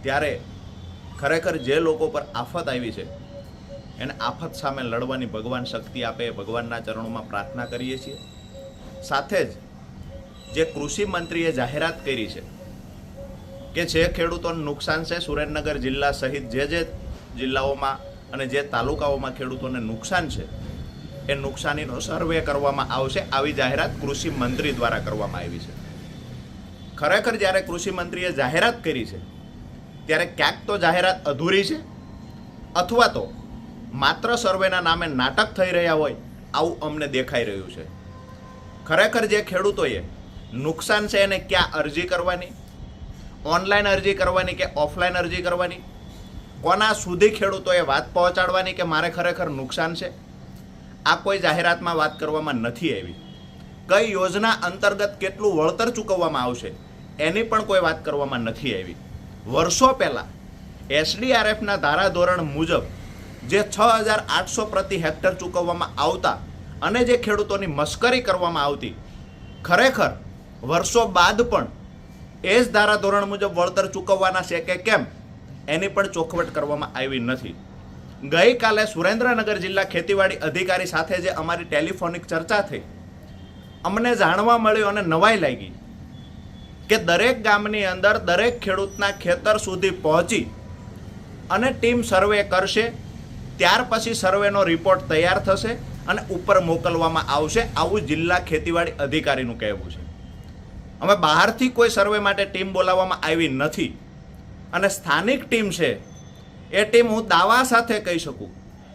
ત્યારે ખરેખર જે લોકો પર આફત આવી છે એને આફત સામે લડવાની ભગવાન શક્તિ આપે, ભગવાનના ચરણોમાં પ્રાર્થના કરીએ છીએ. સાથે જ જે કૃષિ મંત્રીએ જાહેરાત કરી છે કે જે ખેડૂતોને નુકસાન છે, સુરેન્દ્રનગર જિલ્લા સહિત જે જિલ્લાઓમાં અને જે તાલુકાઓમાં ખેડૂતોને નુકસાન છે એ નુકસાનીનો સર્વે કરવામાં આવશે, આવી જાહેરાત કૃષિ મંત્રી દ્વારા કરવામાં આવી છે. ખરેખર જ્યારે કૃષિ મંત્રીએ જાહેરાત કરી છે ત્યારે ક્યાંક તો જાહેરાત અધૂરી છે અથવા તો માત્ર સર્વેના નામે નાટક થઈ રહ્યા હોય આવું અમને દેખાઈ રહ્યું છે. ખરેખર જે ખેડૂતોએ નુકસાન છે એને ક્યાં અરજી કરવાની, ઓનલાઈન અરજી કરવાની કે ઓફલાઈન અરજી કરવાની, કોના સુધી ખેડૂતોએ વાત પહોંચાડવાની કે મારે ખરેખર નુકસાન છે, આ કોઈ જાહેરાતમાં વાત કરવામાં નથી આવી. કઈ યોજના અંતર્ગત કેટલું વળતર ચૂકવવામાં આવશે એની પણ કોઈ વાત કરવામાં નથી આવી. વર્ષો પહેલાં SDRFના ધારાધોરણ મુજબ જે 6,800 પ્રતિ હેક્ટર ચૂકવવામાં આવતા અને જે ખેડૂતોની મશ્કરી કરવામાં આવતી, ખરેખર વર્ષો બાદ પણ એ જ ધારાધોરણ મુજબ વળતર ચૂકવવાના છે કે કેમ એની પણ ચોખવટ કરવામાં આવી નથી. ગઈકાલે સુરેન્દ્રનગર જિલ્લા ખેતીવાડી અધિકારી સાથે જે અમારી ટેલિફોનિક ચર્ચા થઈ, અમને જાણવા મળ્યું અને નવાઈ લાગી કે દરેક ગામની અંદર દરેક ખેડૂતના ખેતર સુધી પહોંચી અને ટીમ સર્વે કરશે, ત્યાર પછી સર્વેનો રિપોર્ટ તૈયાર થશે અને ઉપર મોકલવામાં આવશે, આવું જિલ્લા ખેતીવાડી અધિકારીનું કહેવું છે. અમે બહારથી કોઈ સર્વે માટે ટીમ બોલાવવામાં આવી નથી અને સ્થાનિક ટીમ છે એ ટીમ હું દાવા સાથે કહી શકું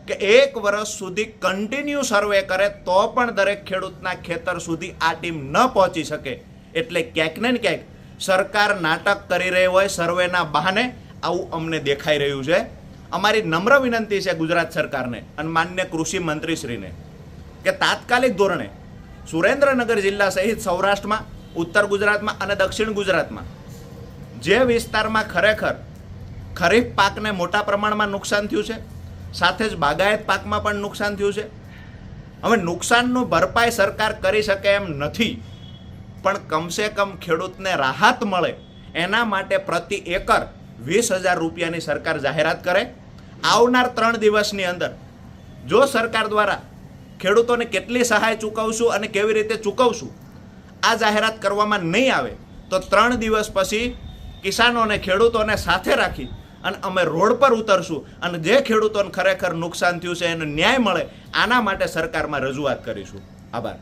કે 1 વર્ષ સુધી કન્ટિન્યુ સર્વે કરે તો પણ દરેક ખેડૂતના ખેતર સુધી આ ટીમ ન પહોંચી શકે. એટલે ક્યાંક ને ક્યાંક સરકાર નાટક કરી રહી હોય સર્વેના બહાને, આવું અમને દેખાઈ રહ્યું છે. અમારી નમ્ર વિનંતી છે ગુજરાત સરકારને અને માન્ય કૃષિ મંત્રીશ્રીને કે તાત્કાલિક ધોરણે સુરેન્દ્રનગર જિલ્લા સહિત સૌરાષ્ટ્રમાં, ઉત્તર ગુજરાતમાં અને દક્ષિણ ગુજરાતમાં જે વિસ્તારમાં ખરેખર ખરીફ પાકને મોટા પ્રમાણમાં નુકસાન થયું છે, સાથે જ બાગાયત પાકમાં પણ નુકસાન થયું છે. હવે નુકસાનનું ભરપાઈ સરકાર કરી શકે એમ નથી, પણ કમસે કમ ખેડૂતને રાહત મળે એના માટે પ્રતિ એકર 20,000 રૂપિયાની સરકાર જાહેરાત કરે. આવનાર 3 દિવસની અંદર જો સરકાર દ્વારા ખેડૂતોને કેટલી સહાય ચૂકવશું અને કેવી રીતે ચૂકવશું આ જાહેરાત કરવામાં નહીં આવે તો 3 દિવસ પછી કિસાનોને, ખેડૂતોને સાથે રાખી અને અમે રોડ પર ઉતરશું અને જે ખેડૂતોને ખરેખર નુકસાન થયું છે એને ન્યાય મળે આના માટે સરકારમાં રજૂઆત કરીશું. આભાર.